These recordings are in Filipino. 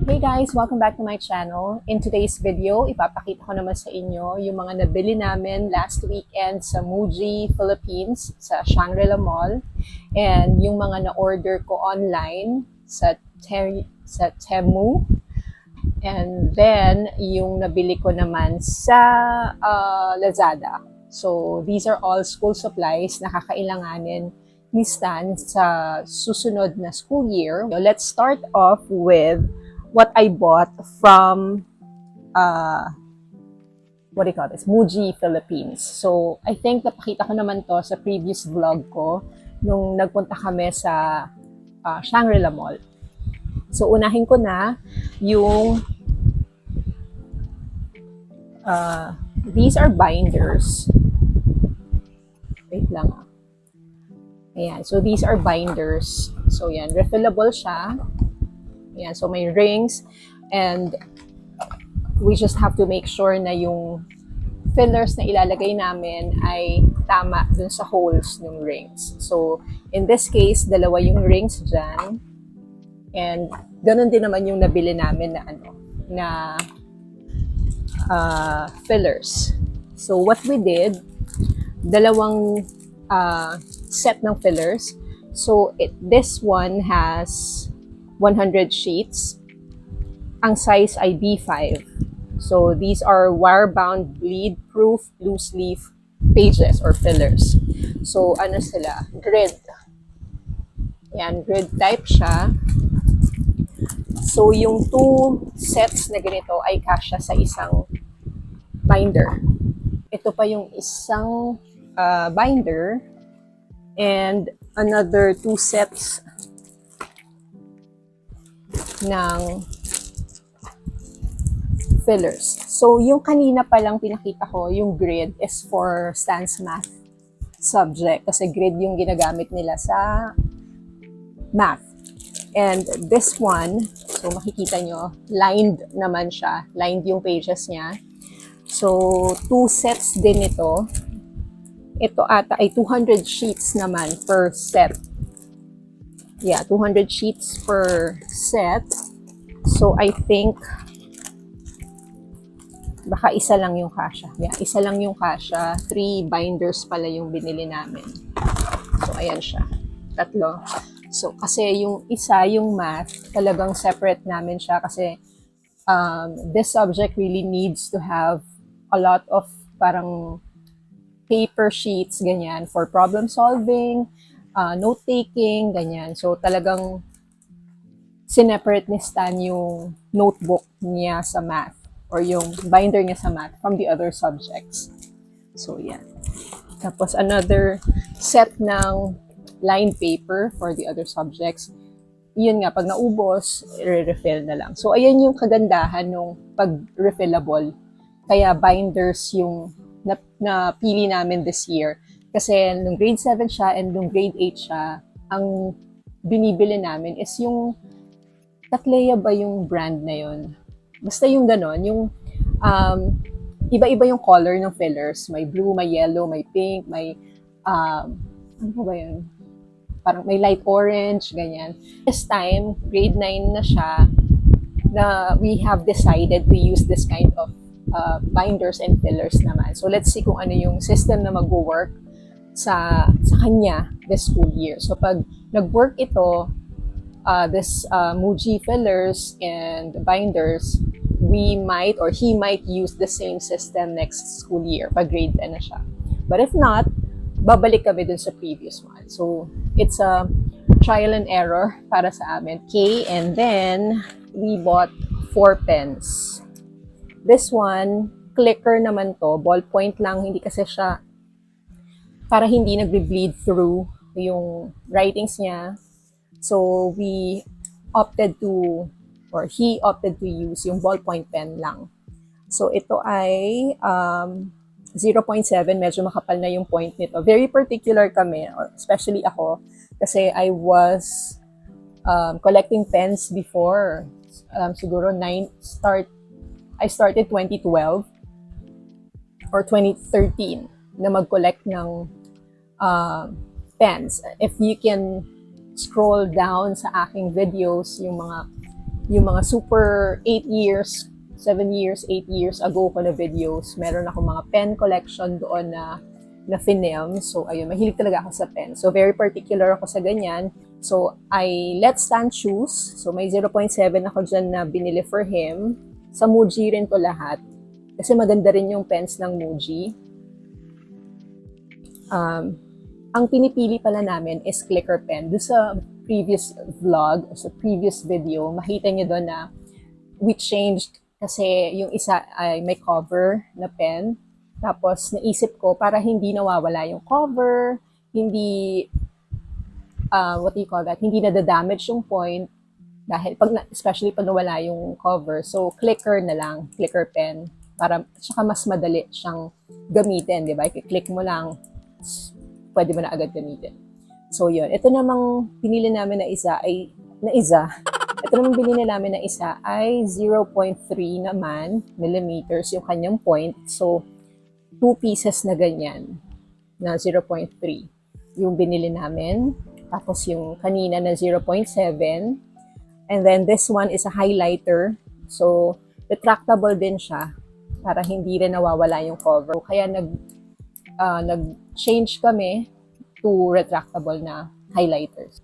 Hey guys! Welcome back to my channel. In today's video, ipapakita ko naman sa inyo yung mga nabili namin last weekend sa Muji, Philippines, sa Shangri-La Mall, and yung mga na-order ko online sa Temu, and then yung nabili ko naman sa Lazada. So these are all school supplies na kakailanganin ni Stan sa susunod na school year. So, let's start off with what I bought from what do you call this? Muji, Philippines. So, I think napakita ko naman to sa previous vlog ko nung nagpunta kami sa Shangri-La Mall. So, unahin ko na yung these are binders. Wait lang. Ayan. So, these are binders. So, yan. Refillable siya. Ayan, so may rings, and we just have to make sure na yung fillers na ilalagay namin ay tama dun sa holes ng rings. So, in this case, dalawa yung rings dyan. And ganun din naman yung nabili namin na fillers. So, what we did, dalawang set ng fillers. So, this one has 100 sheets. Ang size ay B5. So, these are wire-bound, bleed-proof, loose-leaf pages or fillers. So, ano sila? Grid. Yan, grid type siya. So, yung two sets na ganito ay kasya sa isang binder. Ito pa yung isang binder, and another two sets ng fillers. So, yung kanina pa lang pinakita ko, yung grid is for Stan's math subject kasi grid yung ginagamit nila sa math. And this one, so makikita nyo, lined naman siya. Lined yung pages niya. So, two sets din ito. Ito ata ay 200 sheets naman per set. Yeah, 200 sheets per set. So, I think baka isa lang yung kasya. Yeah, isa lang yung kasya. 3 binders pala yung binili namin. So, ayan siya. Tatlo. So, kasi yung isa, yung math, talagang separate namin siya kasi this subject really needs to have a lot of parang paper sheets, ganyan, for problem solving, note-taking, ganyan. So, talagang sineparate ni Stan yung notebook niya sa math or yung binder niya sa math from the other subjects. So, yan. Tapos, another set ng lined paper for the other subjects. Yun nga, pag naubos, i-refill na lang. So, ayan yung kagandahan ng pag-refillable. Kaya binders yung napili namin this year. Kasi nung grade 7 siya and nung grade 8 siya, ang binibili namin is yung Tatlea ba yung brand na yun? Basta yung ganon, yung iba-iba yung color ng fillers. May blue, may yellow, may pink, may ano ba yun? Parang may light orange, ganyan. This time, grade 9 na siya, na we have decided to use this kind of binders and fillers naman. So let's see kung ano yung system na mag-work sa kanya this school year. So pag nag-work ito, this Muji fillers and binders, we might or he might use the same system next school year pag grade 10 na siya. But if not, babalik kami dun sa previous one. So it's a trial and error para sa amin. Okay, and then we bought 4 pens. This one, clicker naman to, ballpoint lang, hindi kasi siya para hindi nagbe-bleed through yung writings niya. So, we opted to, or he opted to use yung ballpoint pen lang. So, ito ay 0.7, medyo makapal na yung point nito. Very particular kami, especially ako, kasi I was collecting pens before. Siguro I started 2012 or 2013 na mag-collect ng pens. If you can scroll down sa aking videos, yung mga yung mga super 8 years, 7 years, 8 years ago ko na videos. Meron ako mga pen collection doon na film. So, ayun, mahilig talaga ako sa pen. So, very particular ako sa ganyan. So, I let Stan choose. So, may 0.7 ako dyan na binili for him. Sa Muji rin to lahat. Kasi maganda rin yung pens ng Muji. Ang pinipili pala namin is clicker pen. Doon sa previous vlog, o sa previous video, makita nyo doon na we changed kasi yung isa ay may cover na pen. Tapos naisip ko para hindi nawawala yung cover, hindi, what do you call that, hindi nadadamage yung point dahil especially pag nawala yung cover. So clicker na lang, clicker pen para saka mas madali siyang gamitin, di ba? I-click mo lang, pwede mo na agad gamitin. So, yun. Ito namang pinili namin na isa ay, ito namang binili namin na isa ay 0.3 naman millimeters yung kanyang point. So, 2 pieces na ganyan na 0.3 yung binili namin. Tapos yung kanina na 0.7. And then this one is a highlighter. So, retractable din siya para hindi rin nawawala yung cover. Kaya nag-change kami to retractable na highlighters.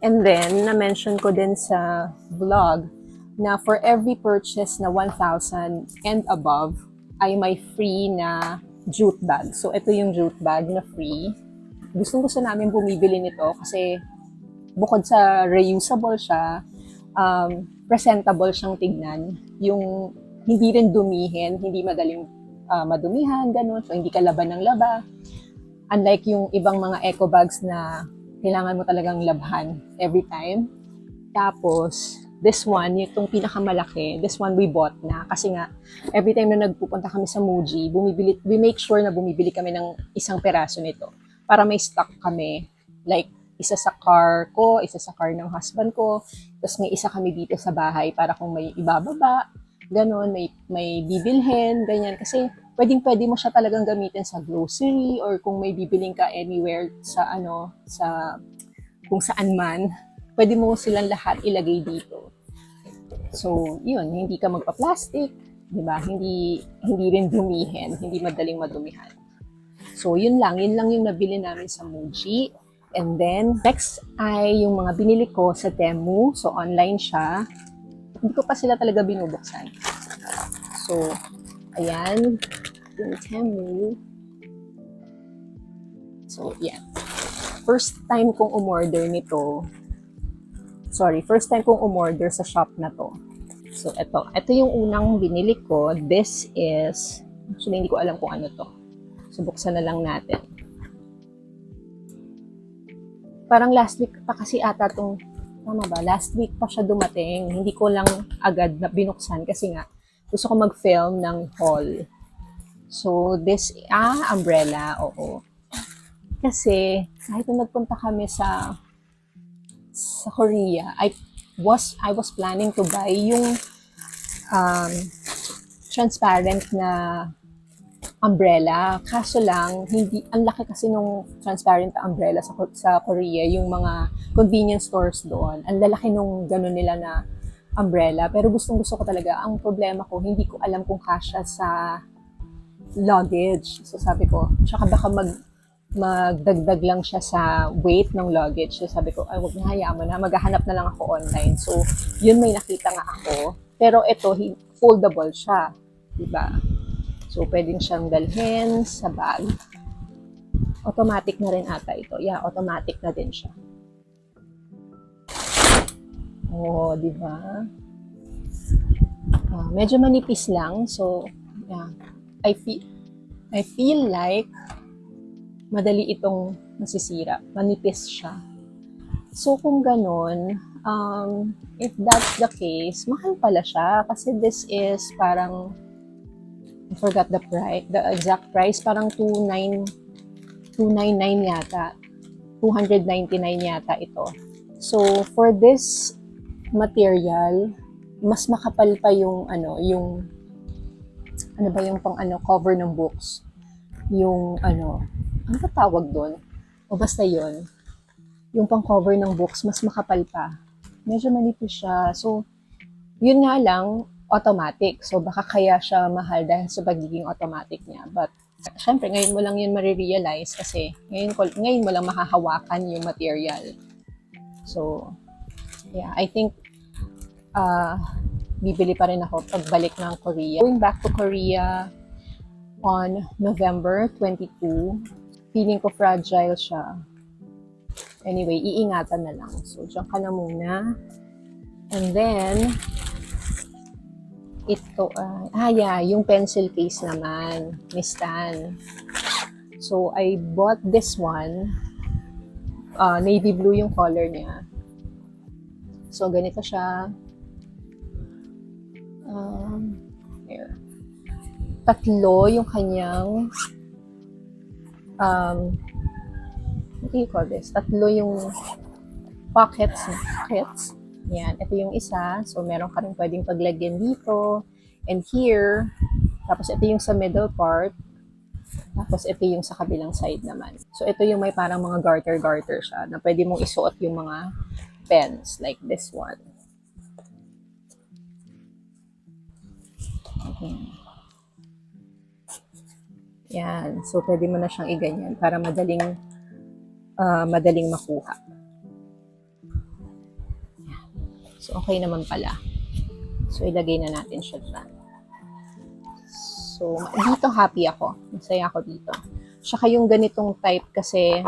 And then, na-mention ko din sa vlog na for every purchase na 1,000 and above, ay may free na jute bag. So, ito yung jute bag na free. Gusto namin bumibili nito kasi bukod sa reusable siya, presentable siyang tignan. Yung hindi rin dumihin, hindi madaling madumihan, ganun. So, hindi ka laban ng laba. Unlike yung ibang mga eco bags na kailangan mo talagang labhan every time. Tapos, this one, itong pinakamalaki, this one we bought na. Kasi nga, every time na nagpupunta kami sa Muji, we make sure na bumibili kami ng isang peraso nito. Para may stock kami. Like, isa sa car ko, isa sa car ng husband ko, tapos may isa kami dito sa bahay para kung may ibababa, ganun, may bibilhin, ganyan. Kasi, pwede mo siya talagang gamitin sa grocery or kung may bibiling ka anywhere sa kung saan man, pwede mo silang lahat ilagay dito. So, yun, hindi ka magpa-plastic, di ba? Hindi rin dumihin, hindi madaling madumihan. So, yun lang yung nabili namin sa Muji. And then, next ay yung mga binili ko sa Temu. So, online siya. Hindi ko pa sila talaga binubuksan. So, ayan, yung Temu. So, yan. First time kong umorder sa shop na to. So, ito yung unang binili ko. This is, actually, hindi ko alam kung ano to. So, buksan na lang natin. Parang last week pa kasi ata tong, tama ba? Last week pa siya dumating. Hindi ko lang agad na binuksan kasi nga, gusto ko mag-film ng haul. So, this, umbrella, oo. Kasi, kahit nung nagpunta kami sa Korea, I was planning to buy yung transparent na umbrella. Kaso lang, ang laki kasi nung transparent umbrella sa Korea, yung mga convenience stores doon. Ang lalaki nung gano'n nila na umbrella. Pero gustong-gusto ko talaga. Ang problema ko, hindi ko alam kung kasya sa luggage. So sabi ko, tsaka baka magdagdag lang siya sa weight ng luggage. So sabi ko, ay wag na, hayaan mo na, maghahanap na lang ako online. So yun, may nakita nga ako. Pero ito, foldable siya. Diba? So pwedeng siyang dalhin sa bag. Automatic na rin ata ito. Yeah, automatic na din siya. Oh, diba? Medyo manipis lang. So, yeah. I feel like madali itong masisira. Manipis siya. So, kung ganun, if that's the case, mahal pala siya. Kasi this is parang, I forgot the price, the exact price, parang 299 yata. 299 yata ito. So, for this material, mas makapal pa yung cover ng books. Yung ano ba tawag doon? O basta yon. Yung pang cover ng books, mas makapal pa. Medyo manipis siya. So, Yun nga lang, automatic. So, baka kaya siya mahal dahil sa pagiging automatic niya. But, syempre, ngayon mo lang yun marirealize kasi ngayon mo lang mahahawakan yung material. So, yeah, I think, bibili pa rin ako pagbalik ng Korea. Going back to Korea on November 22, feeling ko fragile siya. Anyway, iingatan na lang. So, dyan ka na muna. And then, ito, yung pencil case naman, ni Stan. So, I bought this one. Navy blue yung color niya. So, ganito siya. Here. 3 yung kanyang what do you call this? 3 yung pockets. Yan. Ito yung isa. So, meron ka rin pwedeng paglagyan dito. And here. Tapos, ito yung sa middle part. Tapos, ito yung sa kabilang side naman. So, ito yung may parang mga garter-garter siya na pwede mong isuot yung mga pens like this one. Okay. Yan. So, pwede mo na siyang iganyan para madaling makuha. Yan. So, okay naman pala. So, ilagay na natin siya dyan. So, dito happy ako. Masaya ako dito. Tsaka yung ganitong type kasi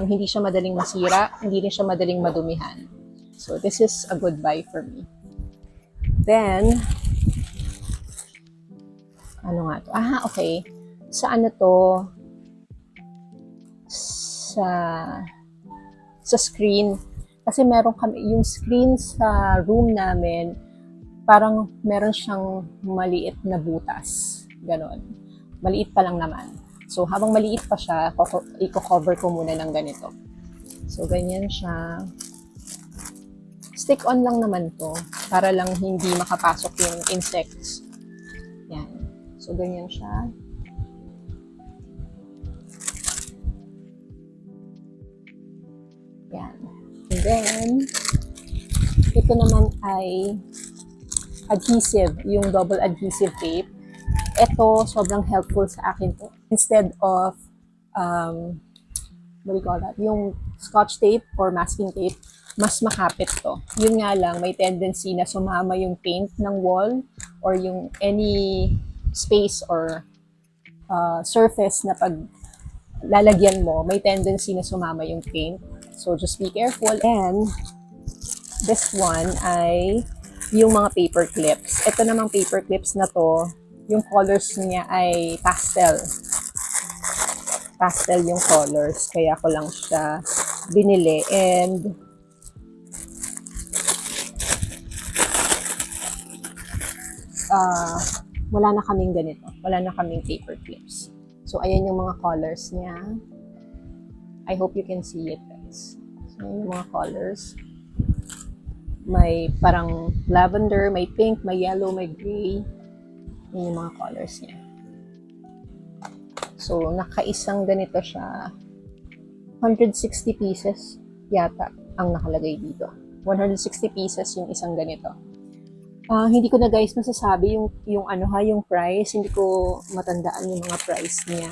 hindi siya madaling masira, hindi rin siya madaling madumihan. So, this is a good buy for me. Then, ano nga to? Okay. Sa ano to? Sa screen. Kasi meron kami, yung screen sa room namin, parang meron siyang maliit na butas. Ganon. Maliit pa lang naman. So, habang maliit pa siya, i-cover ko muna ng ganito. So, ganyan siya. Stick-on lang naman to para lang hindi makapasok yung insects. Yan. So, ganyan siya. Yan. And then, ito naman ay adhesive, yung double adhesive tape. Ito, sobrang helpful sa akin to. Instead of, what do you call that? Yung scotch tape or masking tape, mas makapit to. Yun nga lang, may tendency na sumama yung paint ng wall or yung any space or surface na pag lalagyan mo, may tendency na sumama yung paint. So, just be careful. And, this one ay yung mga paper clips. Ito namang paper clips na to, yung colors niya ay pastel. Pastel yung colors. Kaya ko lang siya binili. And, wala na kaming ganito. Wala na kaming paper clips. So, ayan yung mga colors niya. I hope you can see it, guys. So, ayan yung mga colors. May parang lavender, may pink, may yellow, may gray. Yun yung mga colors niya. So, nakaisang ganito siya. 160 pieces yata ang nakalagay dito. 160 pieces yung isang ganito. Hindi ko na guys masasabi yung price. Hindi ko matandaan yung mga price niya.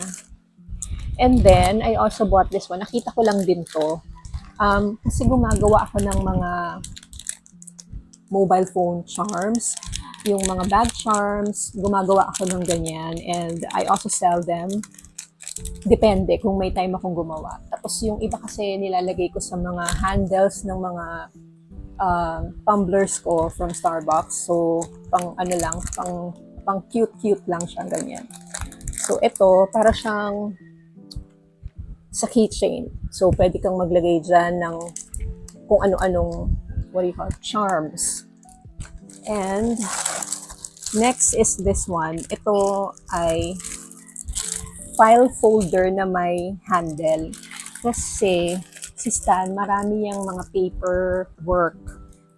And then, I also bought this one. Nakita ko lang din to. Kasi gumagawa ako ng mga mobile phone charms. Yung mga bag charms, gumagawa ako ng ganyan. And I also sell them. Depende kung may time akong gumawa. Tapos yung iba kasi nilalagay ko sa mga handles ng mga tumblers ko from Starbucks. So, pang cute-cute lang siya, ganyan. So, ito, para siyang sa keychain. So, pwede kang maglagay dyan ng kung ano-anong, what do you call it, charms. And, next is this one. Ito ay file folder na may handle. Kasi, si Stan, marami yung mga paper work,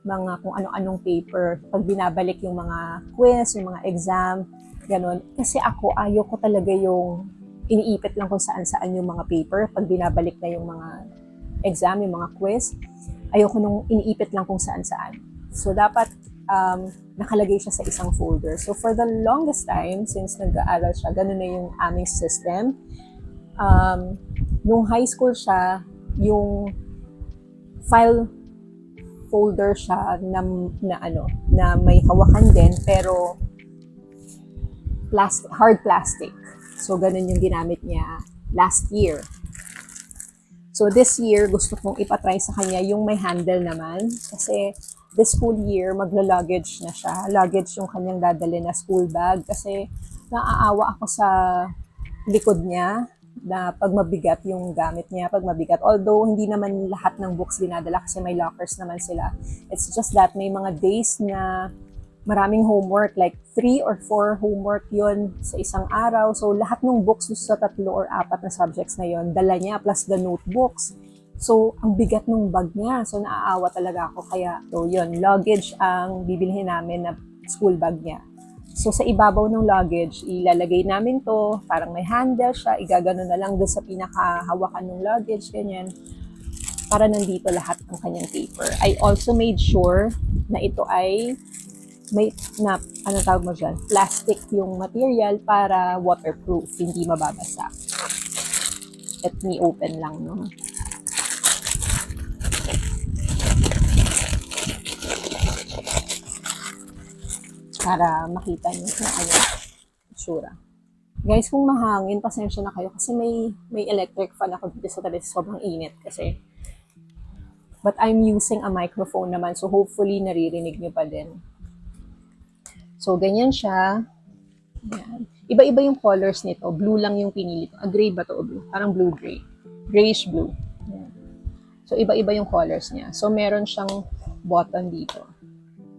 mga kung ano-anong paper. Pag binabalik yung mga quiz, yung mga exam, ganun. Kasi ako, ayoko talaga yung iniipit lang kung saan-saan yung mga paper. Pag binabalik na yung mga exam, yung mga quiz, ayoko nung iniipit lang kung saan-saan. So, dapat nakalagay siya sa isang folder. So for the longest time, since nag-aaral siya, ganun na yung aming system. Nung high school siya, yung file folder siya na may hawakan din, pero hard plastic. So ganun yung ginamit niya last year. So this year, gusto kong ipatry sa kanya yung may handle naman. Kasi this school year, magla-luggage na siya. Luggage yung kanyang dadali na school bag. Kasi naaawa ako sa likod niya na pag mabigat yung gamit niya, pag mabigat. Although, hindi naman lahat ng books dinadala kasi may lockers naman sila. It's just that may mga days na maraming homework, like 3 or 4 homework yon sa isang araw. So, lahat ng books sa 3 or 4 na subjects na yon dala niya, plus the notebooks. So, ang bigat ng bag niya. So, naaawa talaga ako. Kaya, so yun, luggage ang bibilhin namin na school bag niya. So, sa ibabaw ng luggage, ilalagay namin to, parang may handle siya, igagano na lang doon sa pinakahawakan ng luggage, ganyan. Para nandito lahat ng kanyang paper. I also made sure na ito ay may tawag mo dyan, plastic yung material para waterproof, hindi mababasa. Let me open lang, no? Para makita niyo kung ano itsura. Guys, kung mahangin, pasensya na kayo kasi may electric fan ako dito sa tabi, sobrang init kasi. But I'm using a microphone naman, so hopefully naririnig niyo pa din. So, ganyan siya. Ayan. Iba-iba yung colors nito. Blue lang yung pinili ko. Gray ba to o blue? Parang blue-gray. Grayish blue. Ayan. So, iba-iba yung colors niya. So, meron siyang button dito.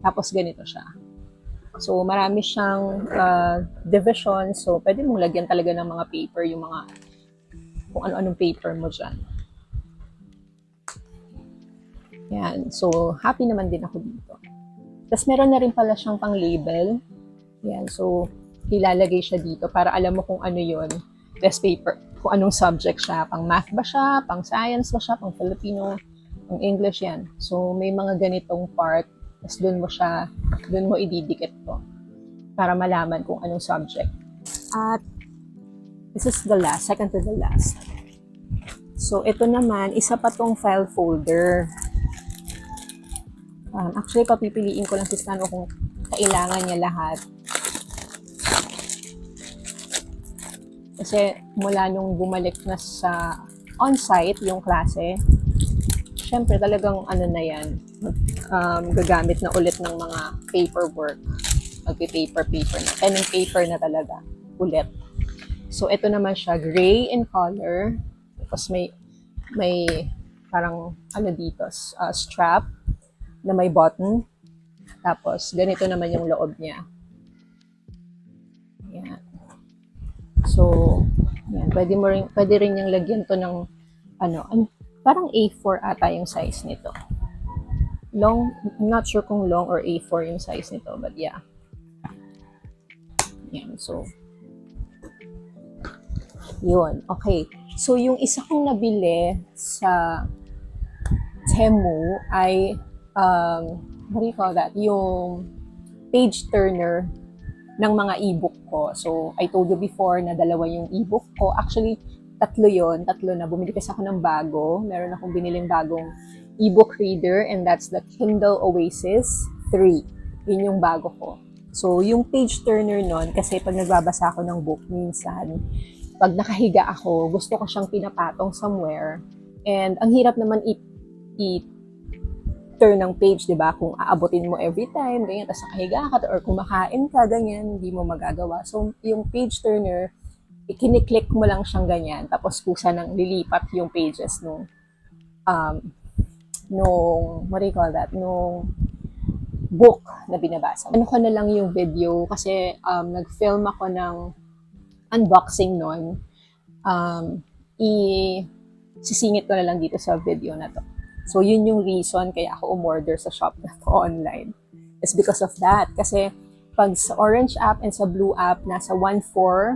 Tapos, ganito siya. So, marami siyang division. So, pwede mong lagyan talaga ng mga paper, yung mga kung ano-anong paper mo dyan. Yan. So, happy naman din ako dito. Tapos meron na rin pala siyang pang-label. Yan. So, ilalagay siya dito para alam mo kung ano yon test paper, kung anong subject siya. Pang math ba siya? Pang science ba siya? Pang Filipino? Pang English yan. So, may mga ganitong part. Tapos doon mo ididikit to para malaman kung anong subject. At this is the last, second to the last. So, ito naman, isa pa tong file folder. Actually, papipiliin ko lang si Stan kung kailangan niya lahat. Kasi mula nung bumalik na sa on-site yung klase, syempre talagang ano na yan, gagamit na ulit ng mga paperwork. Magpi-paper na. Pen and paper na talaga. Ulit. So, ito naman siya, gray in color. Tapos may parang ano dito, strap na may button. Tapos, ganito naman yung loob niya. Ayan. So, yan. Pwede rin yung lagyan to ng parang A4 ata yung size nito. Long, I'm not sure kung long or A4 yung size nito, but yeah. Yan, so. Yun, okay. So, yung isa kong nabili sa Temu ay what do you call that? Yung page turner ng mga ebook ko. So, I told you before na 2 yung ebook ko. Actually, 3 na. Bumili kasi ako ng bago. Meron akong biniling bagong ebook reader and that's the Kindle Oasis 3. Yun yung bago ko. So, yung page turner nun, kasi pag nagbabasa ako ng book, minsan, pag nakahiga ako, gusto ko siyang pinapatong somewhere. And ang hirap naman turn ng page, di ba? Kung aabutin mo every time, ganyan, tapos nakahiga ka, or kumakain ka, ganyan, hindi mo magagawa. So, yung page turner, kiniklik mo lang siyang ganyan, tapos kusa nang lilipat yung pages nung what do you call that? Nung book na binabasa. Ano ko na lang yung video, kasi nag-film ako ng unboxing nun. Sisingit ko na lang dito sa video na to. So, yun yung reason kaya ako umorder sa shop na to online. It's because of that. Kasi, pag sa Orange app and sa Blue app, nasa 1,400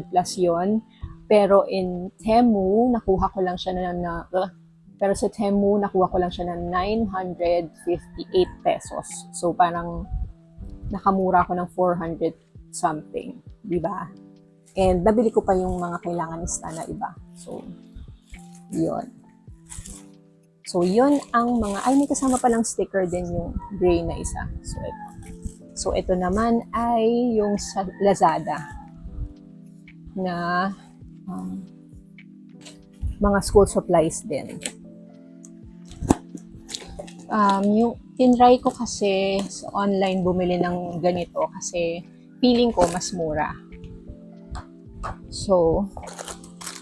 plus yon. Pero in Temu, nakuha ko lang siya na Pero sa Temu, nakuha ko lang siya ng 958 pesos. So, parang nakamura ko ng 400 something. Diba? And nabili ko pa yung mga kailangan ni Stan na iba. So, yun. So, yun ang mga, ay may kasama palang sticker din yung gray na isa. So, ito. So, ito naman ay yung sa Lazada na mga school supplies din. Yung tinry ko kasi sa online bumili ng ganito kasi feeling ko mas mura. So,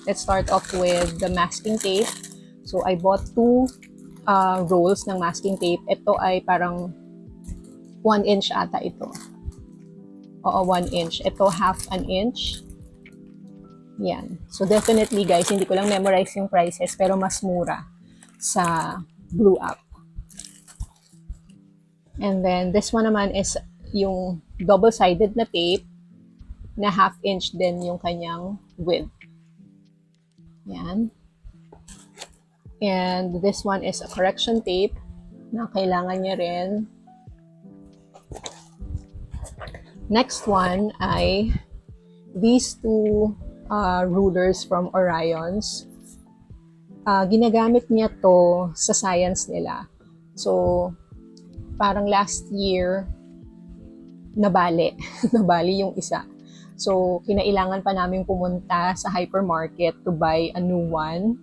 let's start off with the masking tape. So, I bought 2 rolls ng masking tape. Ito ay parang 1 inch ata ito. Oo, 1 inch. Ito, half an inch. Yan. So, definitely guys, hindi ko lang memorize yung prices, pero mas mura sa Blue App. And then, this one naman is yung double-sided na tape na half inch din yung kanyang width. Yan. And this one is a correction tape na kailangan niya rin. Next one ay these 2 rulers from Orion's. Ginagamit niya to sa science nila. So, parang last year, nabali. Nabali yung isa. So, kinailangan pa namin pumunta sa hypermarket to buy a new one.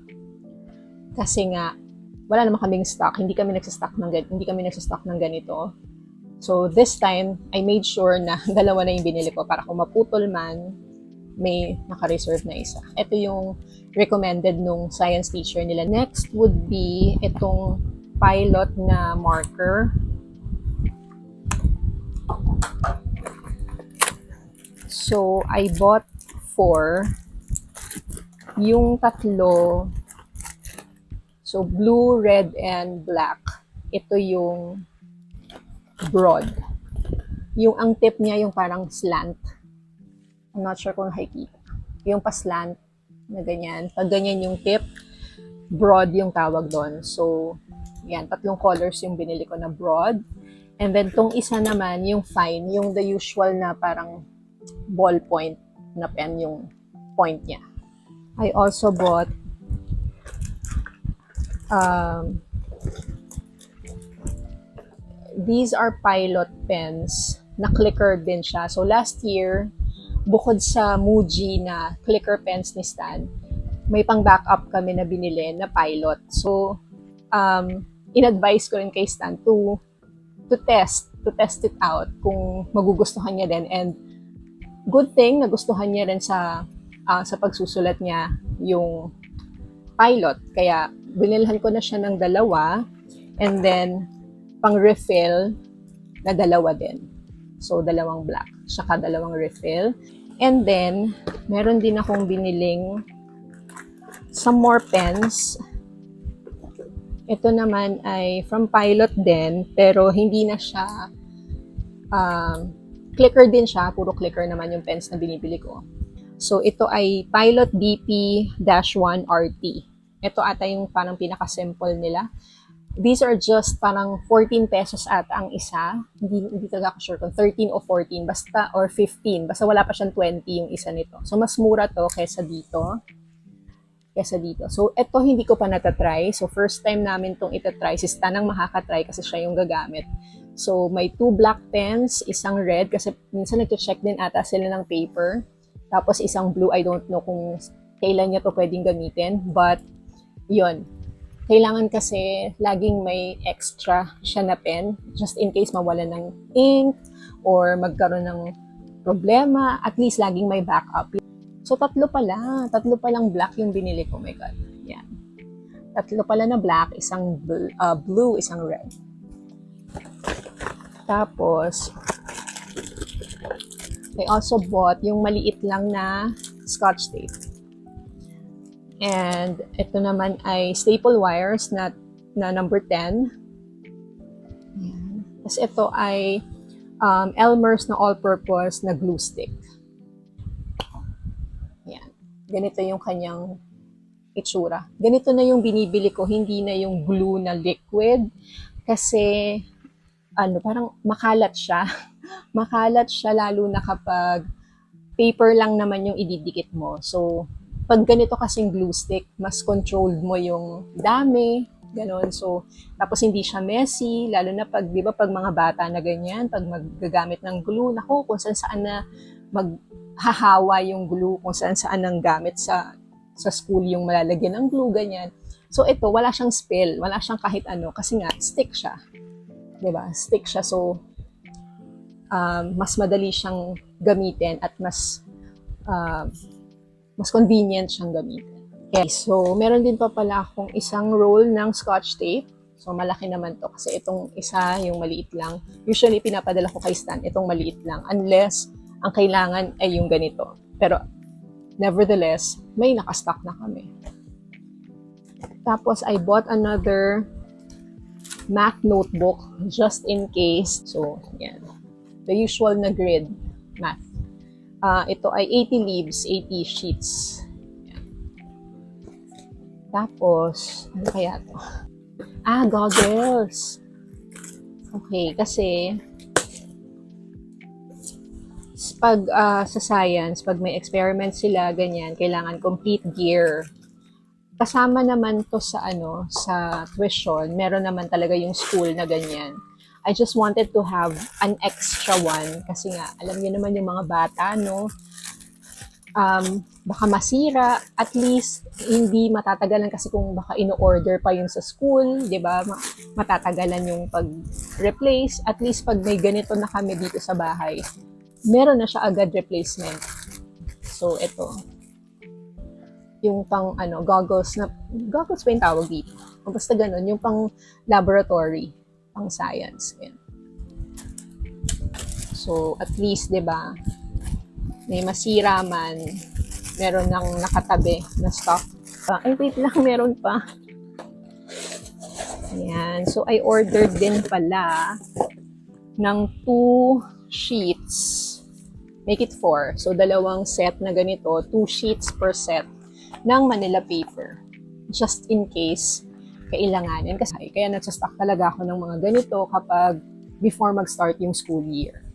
Kasi nga, wala naman kaming stock. Hindi kami nagsastock ng ganito. So, this time, I made sure na dalawa na yung binili ko para kung maputol man, may naka-reserve na isa. Ito yung recommended nung science teacher nila. Next would be itong pilot na marker. So, I bought 4. Yung 3, so blue, red, and black. Ito yung broad. Yung ang tip niya yung parang slant. I'm not sure kung nakikita. Yung pa-slant na ganyan. Pag ganyan yung tip, broad yung tawag doon. So, yan. 3 colors yung binili ko na broad. And then, tong isa naman, yung fine, yung the usual na parang ballpoint na pen yung point niya. I also bought these are pilot pens na clicker din siya. So last year, bukod sa Muji na clicker pens ni Stan, may pang backup kami na binili na pilot. So, in-advise ko rin kay Stan to test it out kung magugustuhan niya din. And good thing, nagustuhan niya rin sa pagsusulat niya yung pilot. Kaya, binilhan ko na siya ng 2. And then, pang refill na 2 din. So, 2 black, saka 2 refill. And then, meron din akong biniling some more pens. Ito naman ay from Pilot din, pero hindi na siya, clicker din siya, puro clicker naman yung pens na binibili ko. So, ito ay Pilot BP-1 RT. Ito ata yung parang pinaka-simple nila. These are just parang 14 pesos ata ang isa. Hindi talaga ako sure kung 13 o 14, basta, or 15. Basta wala pa siyang 20 yung isa nito. So, mas mura to kesa dito. So, ito hindi ko pa natatry. So, first time namin tong itatry. Si Stan ang makakatry kasi siya yung gagamit. So, may 2 black pens, isang red, kasi minsan nag-check din ata sila ng paper. Tapos, isang blue. I don't know kung kailan niya to pwedeng gamitin. But, yun. Kailangan kasi laging may extra siya na pen just in case mawala ng ink or magkaroon ng problema, at least laging may backup. So, 3 palang black yung binili ko. Oh my God. Yan. 3 pala na black, isang blue, isang red. Tapos, I also bought yung maliit lang na Scotch tape. And ito naman ay staple wires na number 10. Ayan. Tapos ito ay Elmer's na all-purpose na glue stick. Ayan. Ganito yung kanyang itsura. Ganito na yung binibili ko, hindi na yung glue na liquid. Kasi, parang makalat siya. Makalat siya lalo na kapag paper lang naman yung ididikit mo. So, pag ganito kasing glue stick, mas controlled mo yung dami, ganon. So, tapos hindi siya messy, lalo na pag, di ba, pag mga bata na ganyan, pag maggagamit ng glue, nako, kung saan na maghahawa yung glue, kung saan ang gamit sa school yung malalagyan ng glue, ganyan. So, ito, wala siyang spill, wala siyang kahit ano, kasi nga, stick siya. Di ba? Stick siya, so, mas madali siyang gamitin at mas convenient siyang gamitin. Okay, so meron din pa pala akong isang roll ng Scotch tape. So malaki naman to kasi itong isa yung maliit lang. Usually pinapadala ko kay Stan itong maliit lang unless ang kailangan ay yung ganito. Pero nevertheless, may nakastock na kami. Tapos I bought another Mac notebook just in case. So yan. The usual na grid math. Ito ay 80 leaves, 80 sheets. Yan. Tapos, ano kaya to? Goggles. Okay, kasi pag sa science, pag may experiment sila, ganyan, kailangan complete gear. Kasama naman to sa sa tuition. Meron naman talaga yung school na ganyan. I just wanted to have an extra one kasi nga, alam niyo naman yung mga bata, no? Baka masira, at least hindi matatagalan kasi kung baka ino-order pa yun sa school, di ba? Matatagalan yung pag-replace. At least pag may ganito na kami dito sa bahay, meron na siya agad replacement. So, ito. Yung pang goggles ba yung tawag dito? O basta ganun, yung pang laboratory. Pang science. Yan. So, at least, di ba, may masira man, meron nang nakatabi na stock. Ay, wait lang, meron pa. Ayan. So, I ordered din pala ng 2 sheets. Make it 4. So, dalawang set na ganito, 2 sheets per set ng Manila paper. Just in case kailanganin. Kasi kaya nagsastock talaga ako ng mga ganito kapag before mag-start yung school year.